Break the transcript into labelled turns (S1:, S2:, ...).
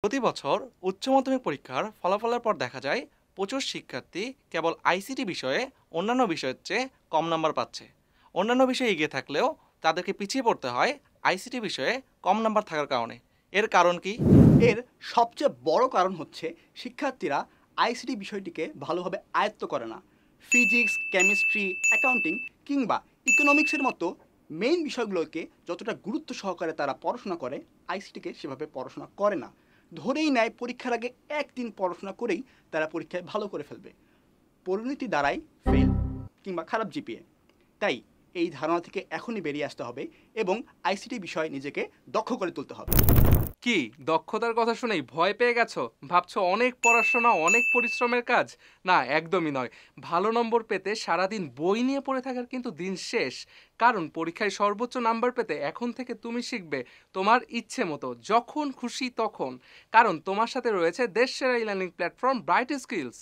S1: প্রতি বছর উচ্চ মাধ্যমিক পরীক্ষার ফলাফলের পর দেখা যায় প্রচুর শিক্ষার্থী কেবল আইসিটি বিষয়ে অন্যান্য বিষয়ের চেয়ে কম নাম্বার পাচ্ছে। অন্যান্য বিষয়ে এগিয়ে থাকলেও তাদেরকে পিছিয়ে পড়তে হয় আইসিটি বিষয়ে কম নাম্বার থাকার কারণে। এর কারণ কি?
S2: এর সবচেয়ে বড় কারণ হচ্ছে শিক্ষার্থীরা আইসিটি বিষয়টিকে ভালোভাবে আয়ত্ত করে না। ফিজিক্স, কেমিস্ট্রি, অ্যাকাউন্টিং কিংবা ইকোনমিক্সের মতো মেইন বিষয়গুলোকে যতটা গুরুত্ব সহকারে তারা পড়াশোনা করে, আইসিটিকে সেভাবে পড়াশোনা করে না। ধরেই নেয় পরীক্ষার আগে একদিন পড়াশোনা করেই তারা পরীক্ষায় ভালো করে ফেলবে। পরিণতি দাঁড়ায় ফেল কিংবা খারাপ জিপিএ। তাই এই ধারণা থেকে এখনই বেরিয়ে আসতে হবে এবং আইসিটি বিষয়ে নিজেকে দক্ষ করে তুলতে হবে।
S3: কি দক্ষতার কথা শুনেই ভয় পেয়ে গেছো? ভাবছো অনেক পড়াশোনা অনেক পরিশ্রমের কাজ? না, একদমই নয়। ভালো নম্বর পেতে সারাদিন বই নিয়ে পড়ে থাকার কিন্তু দিন শেষ। কারণ পরীক্ষায় সর্বোচ্চ নাম্বার পেতে এখন থেকে তুমি শিখবে তোমার ইচ্ছে মতো, যখন খুশি তখন। কারণ তোমার সাথে রয়েছে দেশসেরা e learning platform Bright skills.